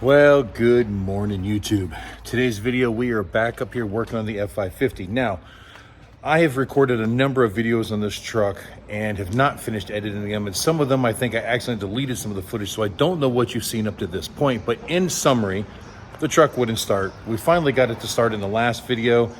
Well, good morning, YouTube. Today's video, we are back up here working on the F550. Now, I have recorded a number of videos on this truck and have not finished editing them. And some of them, I think I accidentally deleted some of the footage, so I don't know what you've seen up to this point. But in summary, the truck wouldn't start. We finally got it to start in the last video.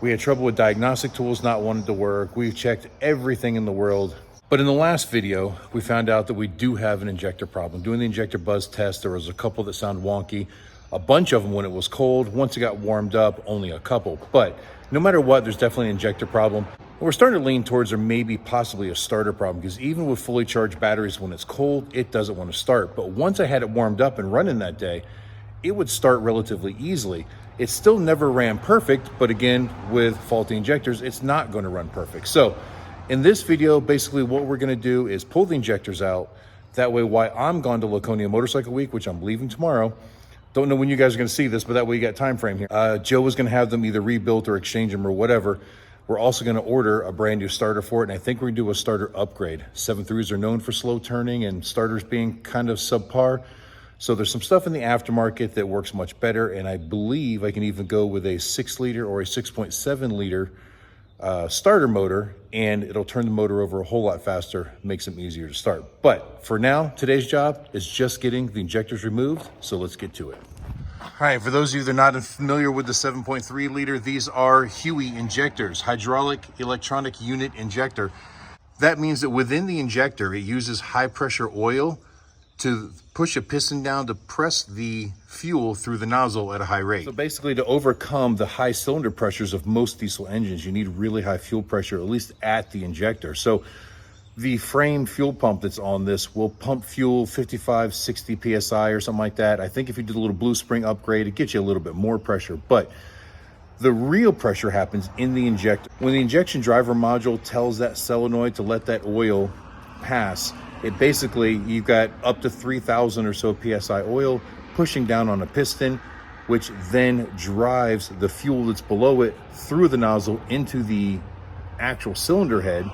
We had trouble with diagnostic tools not wanting to work. We've checked everything in the world. But in the last video, we found out that we do have an injector problem. Doing the injector buzz test, there was a couple that sound wonky, a bunch of them when it was cold. Once it got warmed up, only a couple. But no matter what, there's definitely an injector problem. And we're starting to lean towards there maybe possibly a starter problem, because even with fully charged batteries, when it's cold, it doesn't want to start. But once I had it warmed up and running that day, it would start relatively easily. It still never ran perfect, but again, with faulty injectors, it's not going to run perfect. So in this video, basically what we're going to do is pull the injectors out. That way, while I'm gone to Laconia Motorcycle Week, which I'm leaving tomorrow, don't know when you guys are going to see this, but that way you got time frame here. Joe is going to have them either rebuilt or exchange them or whatever. We're also going to order a brand new starter for it, and I think we're going to do a starter upgrade. 7.3s are known for slow turning and starters being kind of subpar. So there's some stuff in the aftermarket that works much better, and I believe I can even go with a 6-liter or a 6.7-liter starter motor, and it'll turn the motor over a whole lot faster, makes them easier to start. But for now, today's job is just getting the injectors removed, so let's get to it. All right, for those of you that are not familiar with the 7.3-liter, these are HEUI injectors, hydraulic electronic unit injector. That means that within the injector, it uses high pressure oil to push a piston down to press the fuel through the nozzle at a high rate. So basically, to overcome the high cylinder pressures of most diesel engines, you need really high fuel pressure, at least at the injector. So the frame fuel pump that's on this will pump fuel 55, 60 PSI or something like that. I think if you did a little Blue Spring upgrade, it gets you a little bit more pressure, but the real pressure happens in the injector. When the injection driver module tells that solenoid to let that oil pass, it basically, you've got up to 3,000 or so PSI oil pushing down on a piston, which then drives the fuel that's below it through the nozzle into the actual cylinder head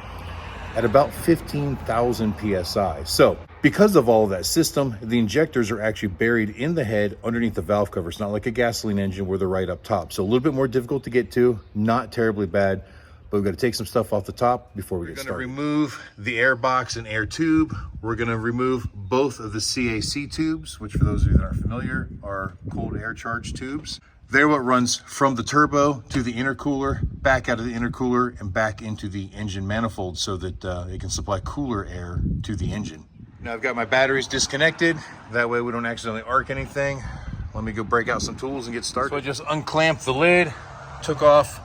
at about 15,000 PSI. So because of all of that system, the injectors are actually buried in the head underneath the valve cover. It's not like a gasoline engine where they're right up top. So a little bit more difficult to get to, not terribly bad. But we've got to take some stuff off the top before we get started. We're going to remove the air box and air tube. We're going to remove both of the CAC tubes, which for those of you that aren't familiar, are cold air charge tubes. They're what runs from the turbo to the intercooler, back out of the intercooler, and back into the engine manifold so that it can supply cooler air to the engine. Now I've got my batteries disconnected. That way we don't accidentally arc anything. Let me go break out some tools and get started. So I just unclamped the lid, took off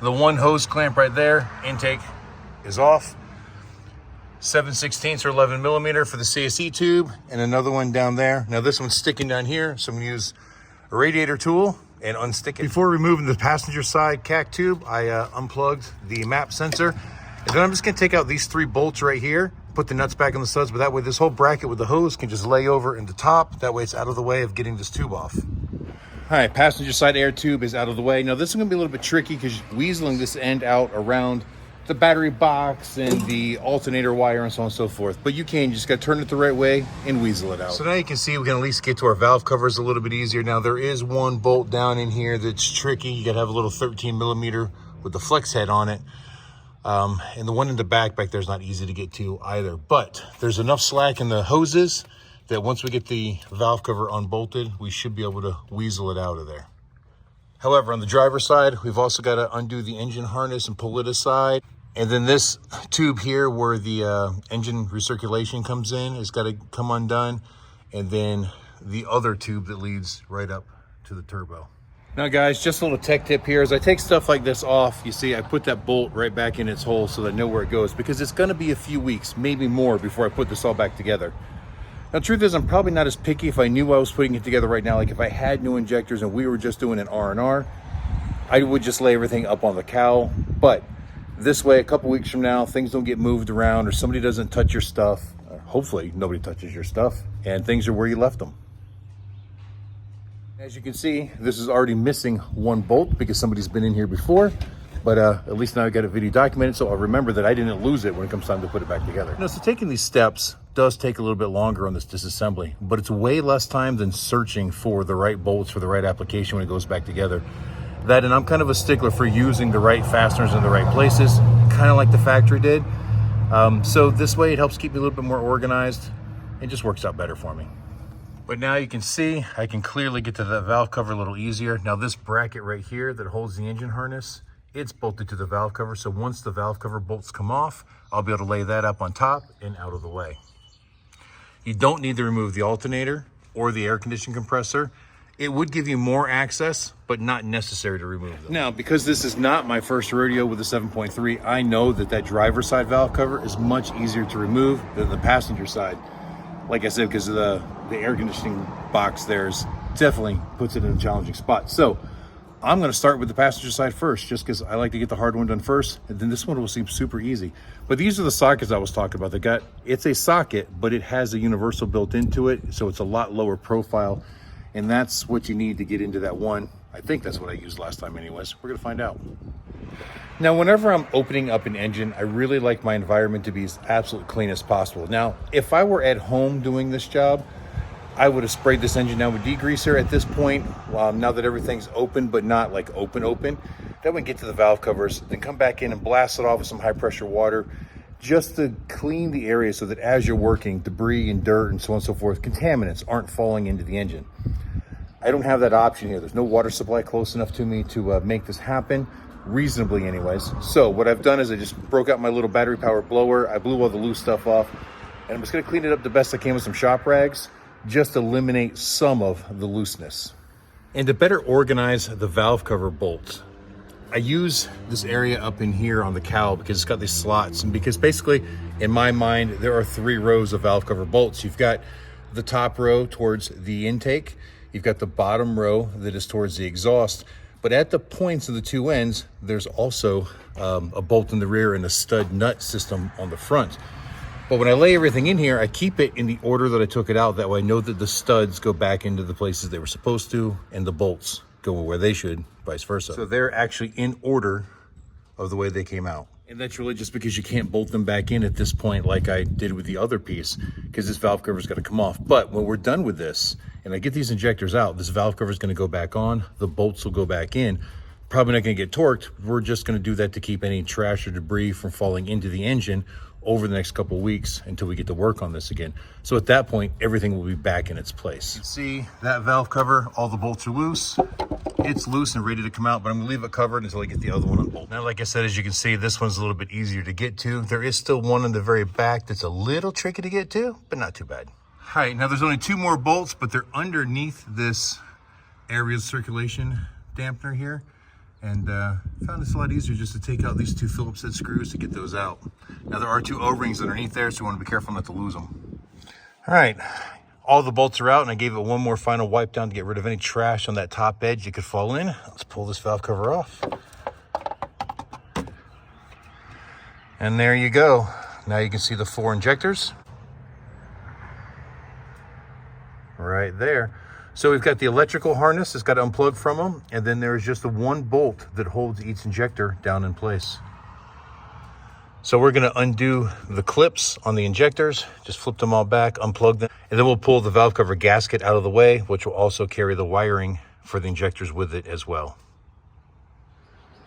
the one hose clamp right there. Intake is off. 7/16 or 11 millimeter for the CSE tube, and another one down there. Now this one's sticking down here, so I'm gonna use a radiator tool and unstick it. Before removing the passenger side CAC tube, I unplugged the map sensor. And then I'm just gonna take out these 3 bolts right here, put the nuts back on the studs, but that way this whole bracket with the hose can just lay over in the top. That way it's out of the way of getting this tube off. All right, passenger side air tube is out of the way. Now this is gonna be a little bit tricky because weaseling this end out around the battery box and the alternator wire and so on and so forth. But you just gotta turn it the right way and weasel it out. So now you can see we can at least get to our valve covers a little bit easier. Now there is one bolt down in here that's tricky. You gotta have a little 13 millimeter with the flex head on it. And the one in the back there is not easy to get to either. But there's enough slack in the hoses that once we get the valve cover unbolted, we should be able to weasel it out of there. However, on the driver's side, we've also got to undo the engine harness and pull it aside. And then this tube here where the engine recirculation comes in has got to come undone. And then the other tube that leads right up to the turbo. Now guys, just a little tech tip here. As I take stuff like this off, you see I put that bolt right back in its hole so that I know where it goes, because it's going to be a few weeks, maybe more, before I put this all back together. Now, the truth is, I'm probably not as picky if I knew I was putting it together right now. Like if I had new injectors and we were just doing an R&R, I would just lay everything up on the cowl. But this way, a couple weeks from now, things don't get moved around or somebody doesn't touch your stuff. Hopefully, nobody touches your stuff and things are where you left them. As you can see, this is already missing one bolt because somebody's been in here before. But at least now I got a video documented, so I'll remember that I didn't lose it when it comes time to put it back together. Now, so taking these steps does take a little bit longer on this disassembly, but it's way less time than searching for the right bolts for the right application when it goes back together. That, and I'm kind of a stickler for using the right fasteners in the right places, kind of like the factory did. So this way it helps keep me a little bit more organized. It just works out better for me. But now you can see, I can clearly get to the valve cover a little easier. Now this bracket right here that holds the engine harness, it's bolted to the valve cover. So once the valve cover bolts come off, I'll be able to lay that up on top and out of the way. You don't need to remove the alternator or the air conditioning compressor. It would give you more access, but not necessary to remove them. Now, because this is not my first rodeo with the 7.3, I know that that driver's side valve cover is much easier to remove than the passenger side. Like I said, because of the air conditioning box there's definitely puts it in a challenging spot. So I'm going to start with the passenger side first, just because I like to get the hard one done first, and then this one will seem super easy. But these are the sockets I was talking about. It's a socket, but it has a universal built into it, so it's a lot lower profile, and that's what you need to get into that one. I think that's what I used last time anyways. We're going to find out. Now, whenever I'm opening up an engine, I really like my environment to be as absolutely clean as possible. Now, if I were at home doing this job, I would have sprayed this engine down with degreaser at this point. Now that everything's open, but not like open, then we get to the valve covers, then come back in and blast it off with some high pressure water just to clean the area so that as you're working, debris and dirt and so on and so forth, contaminants aren't falling into the engine. I don't have that option here. There's no water supply close enough to me to make this happen, reasonably anyways. So what I've done is I just broke out my little battery powered blower. I blew all the loose stuff off, and I'm just gonna clean it up the best I can with some shop rags, just eliminate some of the looseness. And to better organize the valve cover bolts, I use this area up in here on the cowl because it's got these slots, and because basically in my mind there are 3 rows of valve cover bolts. You've got the top row towards the intake, you've got the bottom row that is towards the exhaust, but at the points of the 2 ends there's also a bolt in the rear and a stud nut system on the front. But when I lay everything in here, I keep it in the order that I took it out. That way I know that the studs go back into the places they were supposed to, and the bolts go where they should, vice versa. So they're actually in order of the way they came out. And that's really just because you can't bolt them back in at this point like I did with the other piece, because this valve cover's got to come off. But when we're done with this, and I get these injectors out, this valve cover is going to go back on, the bolts will go back in. Probably not going to get torqued. We're just going to do that to keep any trash or debris from falling into the engine over the next couple of weeks until we get to work on this again. So at that point, everything will be back in its place. You can see that valve cover, all the bolts are loose. It's loose and ready to come out, but I'm gonna leave it covered until I get the other one unbolted. Now, like I said, as you can see, this one's a little bit easier to get to. There is still one in the very back that's a little tricky to get to, but not too bad. All right, now there's only 2 more bolts, but they're underneath this area circulation dampener here. And found it's a lot easier just to take out these 2 Phillips head screws to get those out. Now there are 2 O-rings underneath there, so you want to be careful not to lose them. All right, all the bolts are out, and I gave it one more final wipe down to get rid of any trash on that top edge that could fall in. Let's pull this valve cover off. And there you go. Now you can see the 4 injectors right there. So we've got the electrical harness that's got to unplug from them, and then there's just the 1 bolt that holds each injector down in place. So we're going to undo the clips on the injectors, just flip them all back, unplug them, and then we'll pull the valve cover gasket out of the way, which will also carry the wiring for the injectors with it as well.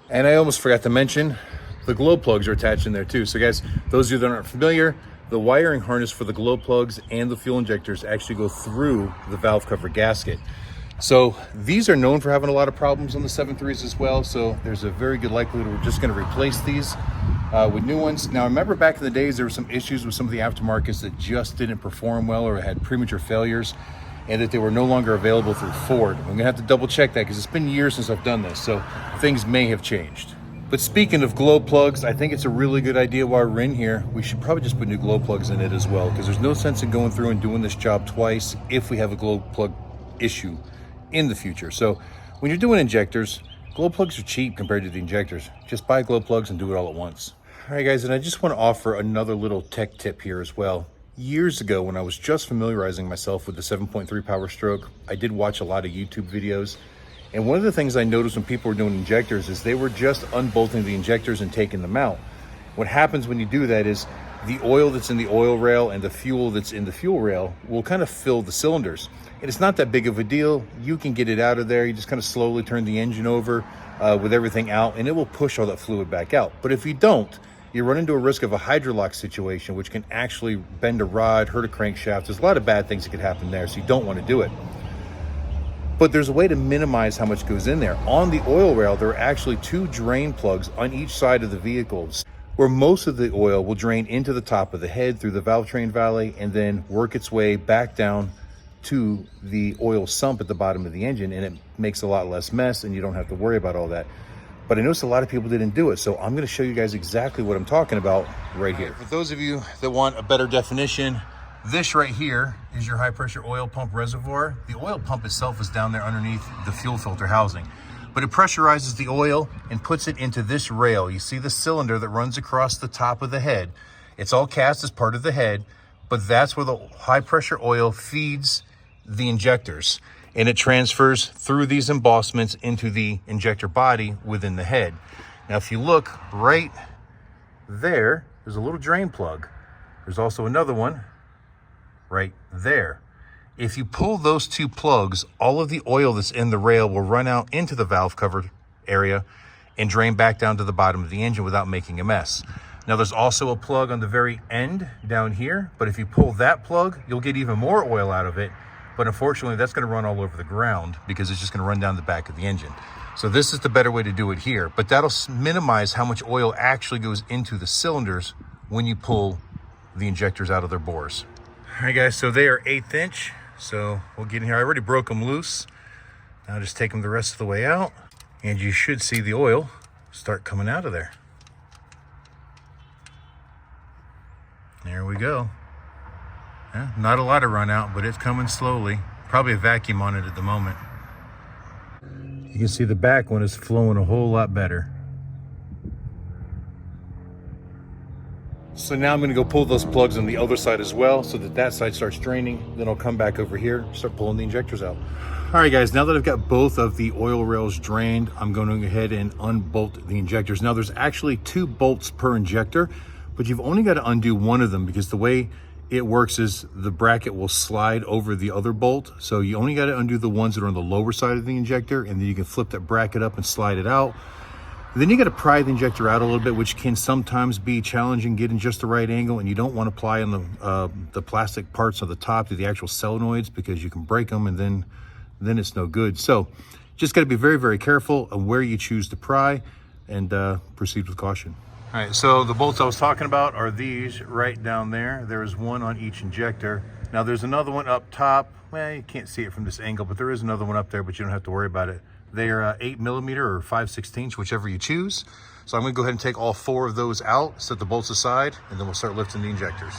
And I almost forgot to mention, the glow plugs are attached in there too. So guys, those of you that aren't familiar, the wiring harness for the glow plugs and the fuel injectors actually go through the valve cover gasket. So these are known for having a lot of problems on the 7.3s as well. So there's a very good likelihood we're just going to replace these with new ones. Now, remember back in the days, there were some issues with some of the aftermarkets that just didn't perform well or had premature failures, and that they were no longer available through Ford. I'm going to have to double check that because it's been years since I've done this. So things may have changed. But speaking of glow plugs, I think it's a really good idea while we're in here, we should probably just put new glow plugs in it as well, because there's no sense in going through and doing this job twice if we have a glow plug issue in the future. So when you're doing injectors, glow plugs are cheap compared to the injectors. Just buy glow plugs and do it all at once. All right, guys, and I just want to offer another little tech tip here as well. Years ago, when I was just familiarizing myself with the 7.3 Powerstroke, I did watch a lot of YouTube videos. And one of the things I noticed when people were doing injectors is they were just unbolting the injectors and taking them out. What happens when you do that is the oil that's in the oil rail and the fuel that's in the fuel rail will kind of fill the cylinders. And it's not that big of a deal. You can get it out of there. You just kind of slowly turn the engine over with everything out, and it will push all that fluid back out. But if you don't, you run into a risk of a hydrolock situation, which can actually bend a rod, hurt a crankshaft. There's a lot of bad things that could happen there, so you don't want to do it. But there's a way to minimize how much goes in there. On the oil rail, there are actually 2 drain plugs on each side of the vehicles, where most of the oil will drain into the top of the head through the valve train valley and then work its way back down to the oil sump at the bottom of the engine, and it makes a lot less mess and you don't have to worry about all that. But I noticed a lot of people didn't do it, so I'm gonna show you guys exactly what I'm talking about right here. For those of you that want a better definition, this right here is your high pressure oil pump reservoir. The oil pump itself is down there underneath the fuel filter housing, but it pressurizes the oil and puts it into this rail. You see the cylinder that runs across the top of the head. It's all cast as part of the head, but that's where the high pressure oil feeds the injectors, and it transfers through these embossments into the injector body within the head. Now, if you look right there, there's a little drain plug. There's also another one right there. If you pull those 2 plugs, all of the oil that's in the rail will run out into the valve cover area and drain back down to the bottom of the engine without making a mess. Now, there's also a plug on the very end down here, but if you pull that plug, you'll get even more oil out of it. But unfortunately, that's going to run all over the ground because it's just going to run down the back of the engine. So this is the better way to do it here, but that'll minimize how much oil actually goes into the cylinders when you pull the injectors out of their bores. All right, guys, so they are 1/8 inch. So we'll get in here. I already broke them loose. Now just take them the rest of the way out, and you should see the oil start coming out of there. There we go. Yeah, not a lot of run out, but it's coming slowly. Probably a vacuum on it at the moment. You can see the back one is flowing a whole lot better. So now I'm gonna go pull those plugs on the other side as well so that that side starts draining. Then I'll come back over here, start pulling the injectors out. All right, guys, now that I've got both of the oil rails drained, I'm going to go ahead and unbolt the injectors. Now there's actually 2 bolts per injector, but you've only got to undo one of them because the way it works is the bracket will slide over the other bolt. So you only got to undo the ones that are on the lower side of the injector, and then you can flip that bracket up and slide it out. And then you got to pry the injector out a little bit, which can sometimes be challenging getting just the right angle, and you don't want to pry on the plastic parts on the top to the actual solenoids because you can break them and then it's no good. So just got to be very, very careful of where you choose to pry and proceed with caution. All right, so the bolts I was talking about are these right down there. There's one on each injector. Now there's another one up top. Well, you can't see it from this angle, but there is another one up there, but you don't have to worry about it. They are 8mm or 5/16, whichever you choose. So I'm gonna go ahead and take all 4 of those out, set the bolts aside, and then we'll start lifting the injectors.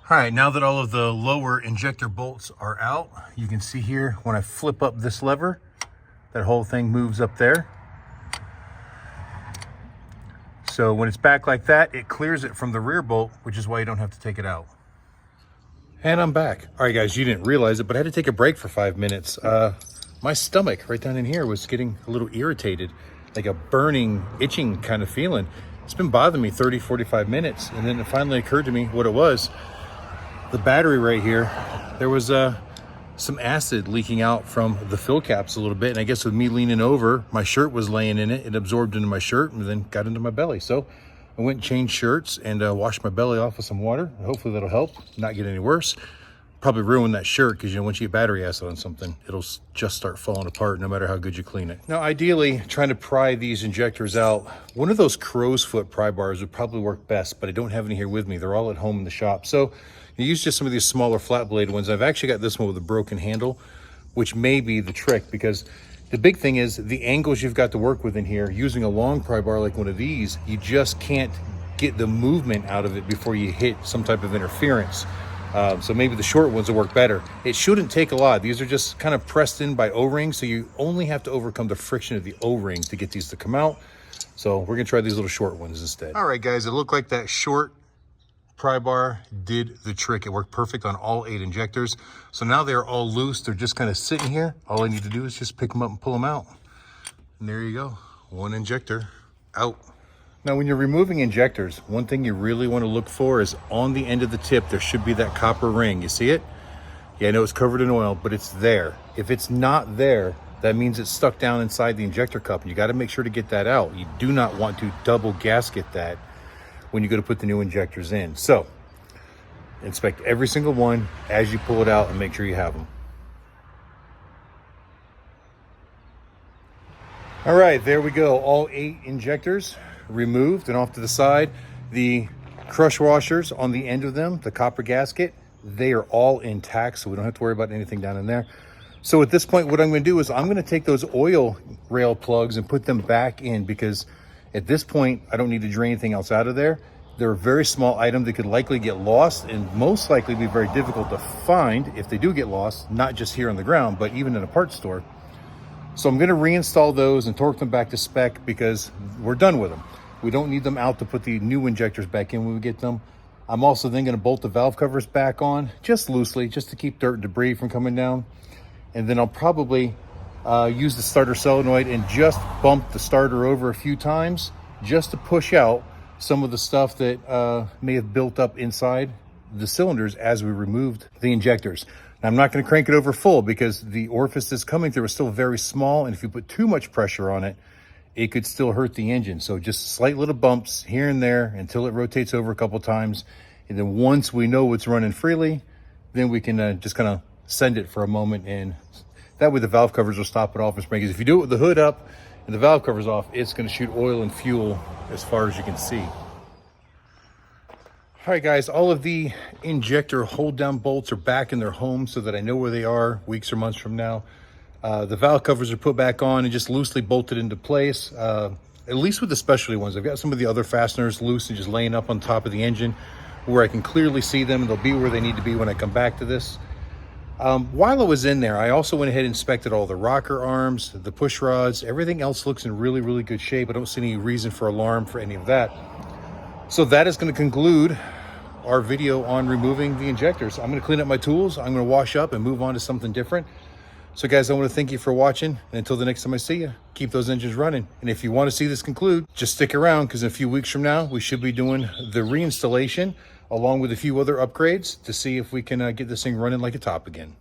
All right, now that all of the lower injector bolts are out, you can see here when I flip up this lever, that whole thing moves up there. So when it's back like that, it clears it from the rear bolt, which is why you don't have to take it out. And I'm back. All right, guys, you didn't realize it, but I had to take a break for 5 minutes. My stomach right down in here was getting a little irritated, like a burning, itching kind of feeling. It's been bothering me 30, 45 minutes. And then it finally occurred to me what it was. The battery right here, there was some acid leaking out from the fill caps a little bit. And I guess with me leaning over, my shirt was laying in it. It absorbed into my shirt and then got into my belly. So I went and changed shirts and washed my belly off with some water. Hopefully that'll help, not get any worse. Probably ruin that shirt because, you know, once you get battery acid on something, it'll just start falling apart no matter how good you clean it. Now, ideally, trying to pry these injectors out, one of those crow's foot pry bars would probably work best, but I don't have any here with me. They're all at home in the shop. So you use just some of these smaller flat blade ones. I've actually got this one with a broken handle, which may be the trick, because the big thing is the angles you've got to work with in here. Using a long pry bar like one of these, you just can't get the movement out of it before you hit some type of interference. So maybe the short ones will work better. It shouldn't take a lot. These are just kind of pressed in by O-rings, so you only have to overcome the friction of the O-ring to get these to come out. So we're gonna try these little short ones instead. All right, guys, it looked like that short pry bar did the trick. It worked perfect on all 8 injectors. So now they're all loose. They're just kind of sitting here. All I need to do is just pick them up and pull them out. And there you go, 1 injector out. Now, when you're removing injectors, one thing you really want to look for is on the end of the tip, there should be that copper ring. You see it? Yeah, I know it's covered in oil, but it's there. If it's not there, that means it's stuck down inside the injector cup. You got to make sure to get that out. You do not want to double gasket that when you go to put the new injectors in. So inspect every single one as you pull it out and make sure you have them. All right, there we go. All 8 injectors removed and off to the side. The crush washers on the end of them, the copper gasket, they are all intact, so we don't have to worry about anything down in there. So at this point, what I'm going to do is I'm going to take those oil rail plugs and put them back in, because at this point, I don't need to drain anything else out of there. They're a very small item that could likely get lost and most likely be very difficult to find if they do get lost, not just here on the ground, but even in a parts store. So I'm going to reinstall those and torque them back to spec because we're done with them. We don't need them out to put the new injectors back in when we get them. I'm also then going to bolt the valve covers back on just loosely, just to keep dirt and debris from coming down. And then I'll probably use the starter solenoid and just bump the starter over a few times just to push out some of the stuff that may have built up inside the cylinders as we removed the injectors. Now, I'm not going to crank it over full because the orifice that's coming through is still very small, and if you put too much pressure on it, it could still hurt the engine. So just slight little bumps here and there until it rotates over a couple times. And then once we know it's running freely, then we can just kind of send it for a moment, and that way the valve covers will stop it off and spray. Because if you do it with the hood up and the valve covers off, it's going to shoot oil and fuel as far as you can see. All right, guys, all of the injector hold down bolts are back in their home so that I know where they are weeks or months from now. The valve covers are put back on and just loosely bolted into place, at least with the specialty ones. I've got some of the other fasteners loose and just laying up on top of the engine where I can clearly see them, and they'll be where they need to be when I come back to this. While I was in there, I also went ahead and inspected all the rocker arms, the push rods. Everything else looks in really, really good shape. I don't see any reason for alarm for any of that. So that is going to conclude our video on removing the injectors. I'm going to clean up my tools. I'm going to wash up and move on to something different. So guys, I want to thank you for watching. And until the next time I see you, keep those engines running. And if you want to see this conclude, just stick around, because in a few weeks from now, we should be doing the reinstallation along with a few other upgrades to see if we can get this thing running like a top again.